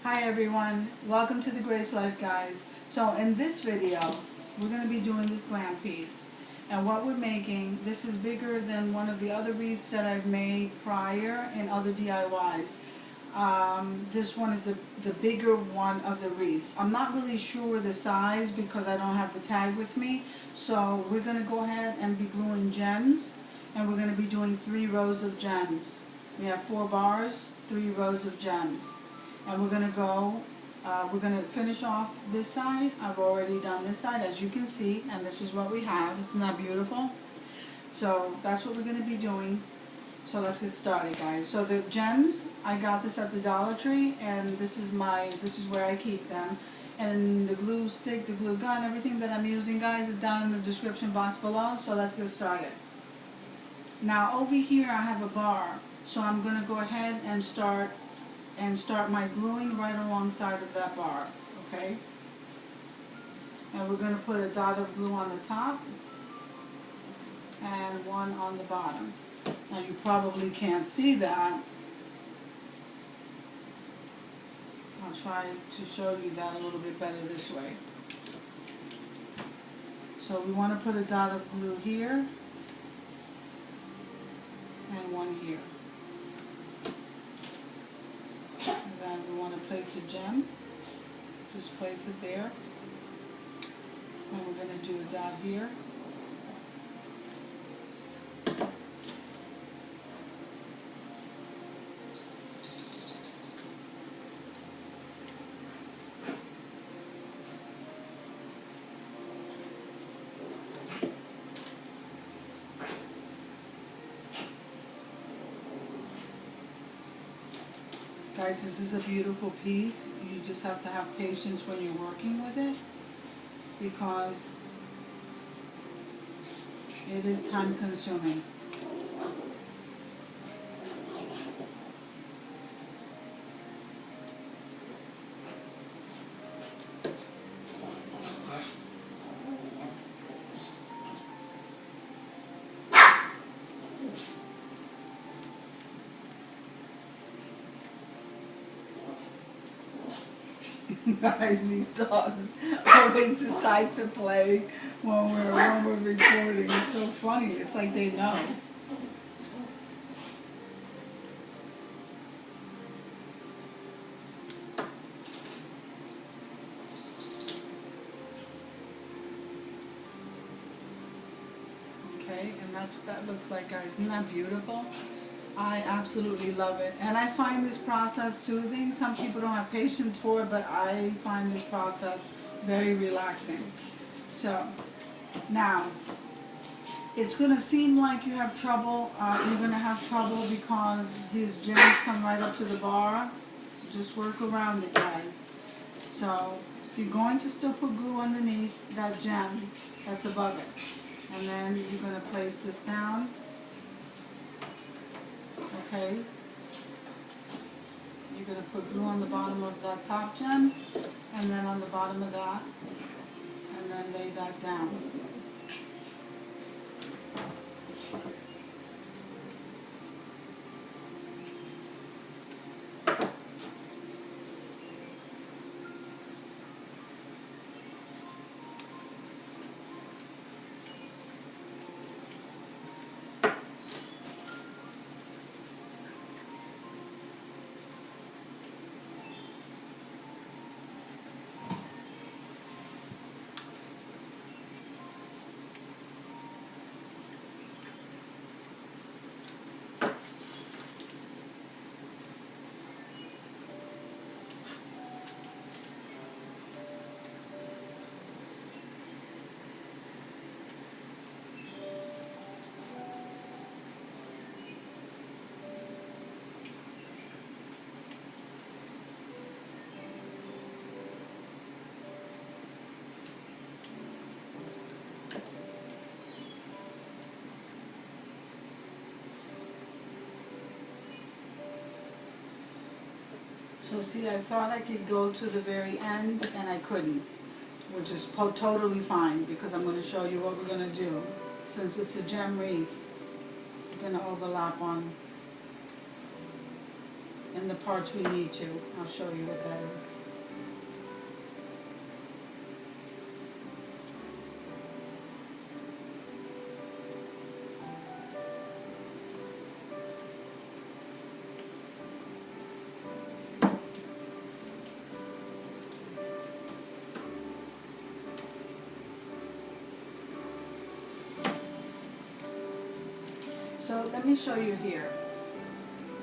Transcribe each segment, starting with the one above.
Hi everyone, welcome to the Grace Life, guys. So in this video, we're going to be doing this glam piece. And what we're making, this is bigger than one of the other wreaths that I've made prior in other DIYs. This one is the bigger one of the wreaths. I'm not really sure the size because I don't have the tag with me. So we're going to go ahead and be gluing gems. And we're going to be doing 3 rows of gems. We have 4 bars, 3 rows of gems. And we're going to finish off this side. I've already done this side, as you can see, and this is what we have. Isn't that beautiful? So that's what we're going to be doing. So let's get started, guys. So the gems, I got this at the Dollar Tree, and this is where I keep them. And the glue stick, the glue gun, everything that I'm using, guys, is down in the description box below. So let's get started. Now over here I have a bar, so I'm going to go ahead and start my gluing right alongside of that bar, okay? And we're going to put a dot of glue on the top and one on the bottom. Now you probably can't see that. I'll try to show you that a little bit better this way. So we want to put a dot of glue here and one here. And we want to place a gem. Just place it there. And we're going to do a dot here. Guys, this is a beautiful piece. You just have to have patience when you're working with it because it is time consuming. Guys, these dogs always decide to play when we're recording. It's so funny. It's like they know. Okay, and that's what that looks like, guys. Isn't that beautiful? I absolutely love it, and I find this process soothing. Some people don't have patience for it, but I find this process very relaxing. So now it's going to seem like you have trouble. You're going to have trouble because these gems come right up to the bar. Just work around it, guys. So you're going to still put glue underneath that gem that's above it, and then you're going to place this down. Okay, you're going to put glue on the bottom of that top gem, and then on the bottom of that, and then lay that down. So see, I thought I could go to the very end, and I couldn't, which is totally fine, because I'm going to show you what we're going to do. Since it's a gem wreath, we're going to overlap on in the parts we need to. I'll show you what that is. So let me show you here,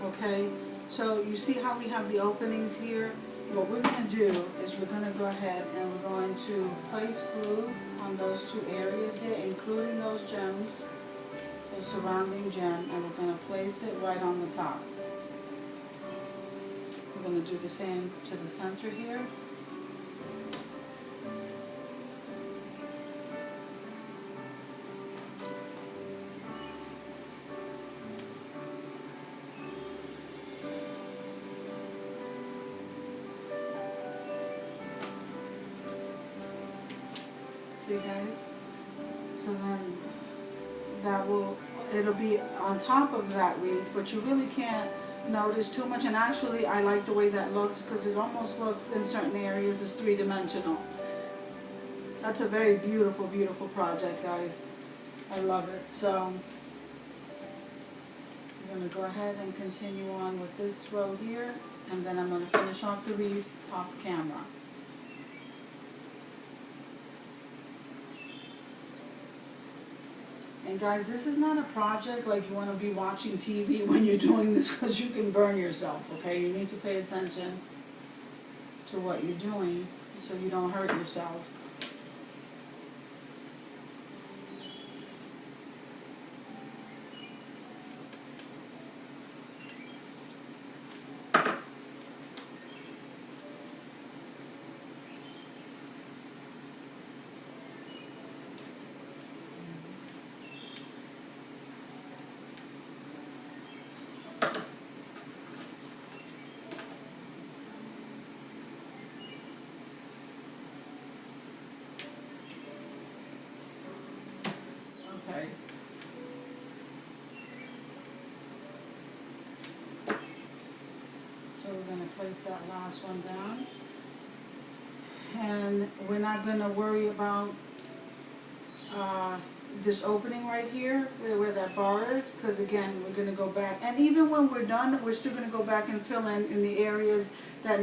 okay? So you see how we have the openings here? What we're going to do is we're going to go ahead and we're going to place glue on those two areas there, including those gems, the surrounding gem, and we're going to place it right on the top. We're going to do the same to the center here. See guys? So then it'll be on top of that wreath, but you really can't notice too much. And actually I like the way that looks because it almost looks in certain areas as three-dimensional. That's a very beautiful, beautiful project, guys. I love it. So I'm going to go ahead and continue on with this row here, and then I'm going to finish off the wreath off camera. And guys, this is not a project like you want to be watching TV when you're doing this, because you can burn yourself, okay? You need to pay attention to what you're doing so you don't hurt yourself. Okay. So we're going to place that last one down. And we're not going to worry about this opening right here, where that bar is, because again, we're going to go back. And even when we're done, we're still going to go back and fill in the areas that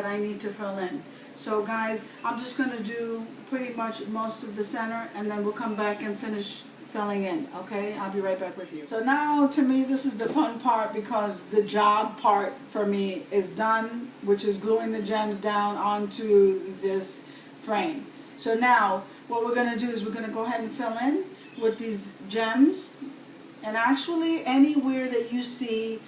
I need to fill in. So guys, I'm just going to do pretty much most of the center, and then we'll come back and finish filling in, okay? I'll be right back with you. So now, to me, this is the fun part, because the job part for me is done, which is gluing the gems down onto this frame. So now, what we're going to do is we're going to go ahead and fill in with these gems. And actually, anywhere that you see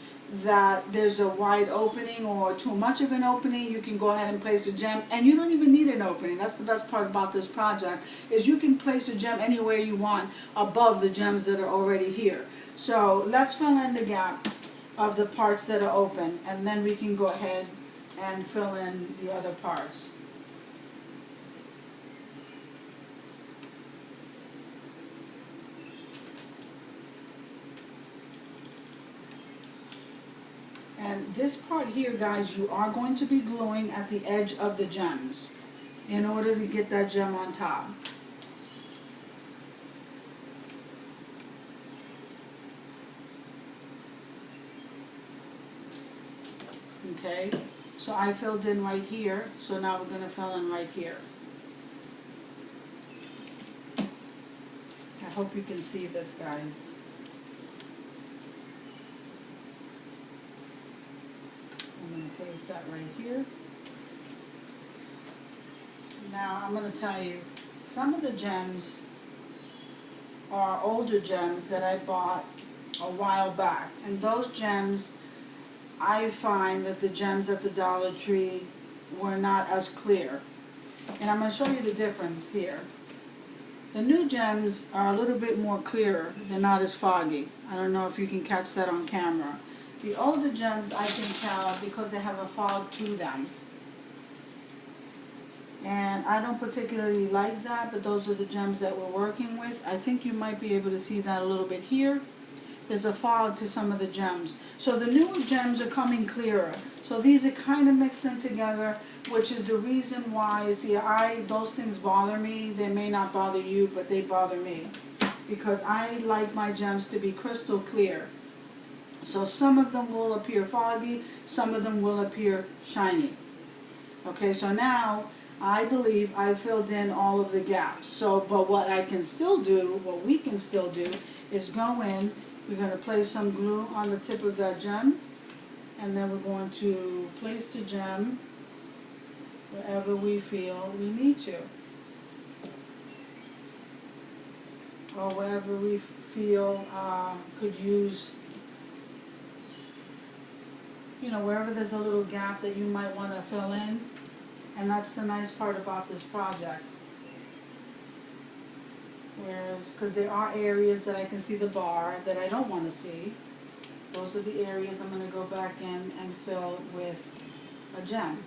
that there's a wide opening or too much of an opening, you can go ahead and place a gem, and you don't even need an opening. That's the best part about this project, is you can place a gem anywhere you want above the gems that are already here. So let's fill in the gap of the parts that are open, and then we can go ahead and fill in the other parts. And this part here, guys, you are going to be gluing at the edge of the gems in order to get that gem on top. Okay, so I filled in right here, so now we're going to fill in right here. I hope you can see this, guys. I'm going to place that right here. Now I'm going to tell you, some of the gems are older gems that I bought a while back, and those gems, I find that the gems at the Dollar Tree were not as clear. And I'm going to show you the difference here. The new gems are a little bit more clearer. They're not as foggy. I don't know if you can catch that on camera. The older gems I can tell because they have a fog to them. And I don't particularly like that, but those are the gems that we're working with. I think you might be able to see that a little bit here. there's a fog to some of the gems. So the newer gems are coming clearer. So these are kind of mixed in together, which is the reason why, see, those things bother me. They may not bother you, but they bother me. Because I like my gems to be crystal clear. So some of them will appear foggy, some of them will appear shiny. Okay, so now I believe I filled in all of the gaps. So, but what I can still do, what we can still do, is go in, we're going to place some glue on the tip of that gem, and then we're going to place the gem wherever we feel we need to. Or wherever we feel could use, you know, wherever there's a little gap that you might want to fill in. And that's the nice part about this project. Whereas, because there are areas that I can see the bar that I don't want to see. Those are the areas I'm going to go back in and fill with a gem.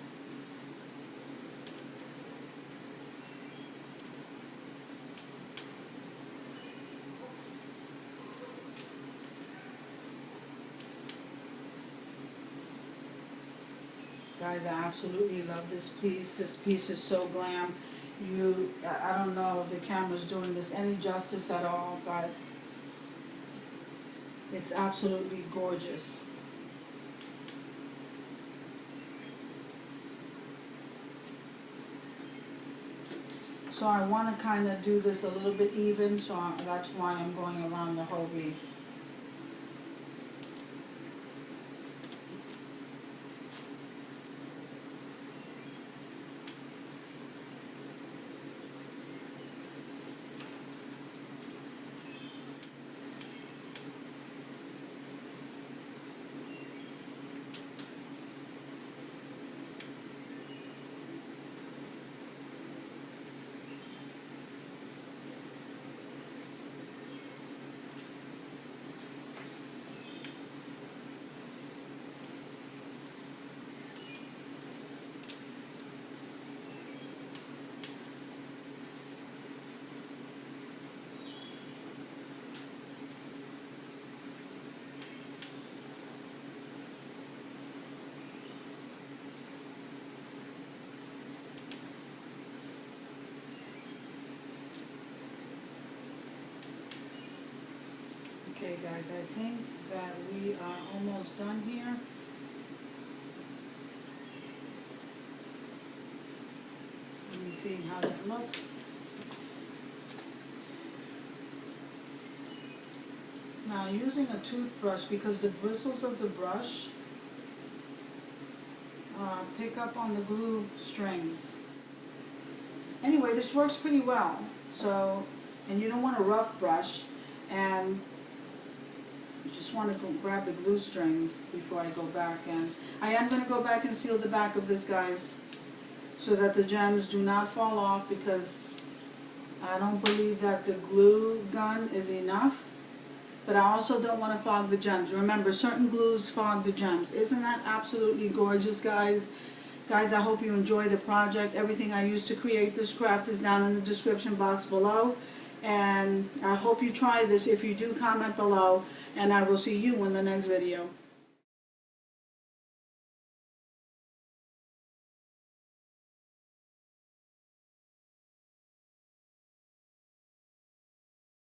Guys, I absolutely love this piece. This piece is so glam. I don't know if the camera's doing this any justice at all, but it's absolutely gorgeous. So I want to kind of do this a little bit even, so that's why I'm going around the whole wreath. Okay guys, I think that we are almost done here. Let me see how that looks. Now using a toothbrush, because the bristles of the brush pick up on the glue strings. Anyway, this works pretty well. So, and you don't want a rough brush, and you just want to grab the glue strings before I go back. And I am going to go back and seal the back of this, guys, so that the gems do not fall off, because I don't believe that the glue gun is enough. But I also don't want to fog the gems. Remember, certain glues fog the gems. Isn't that absolutely gorgeous, guys? Guys, I hope you enjoy the project. Everything I used to create this craft is down in the description box below. And I hope you try this. If you do, comment below. And I will see you in the next video.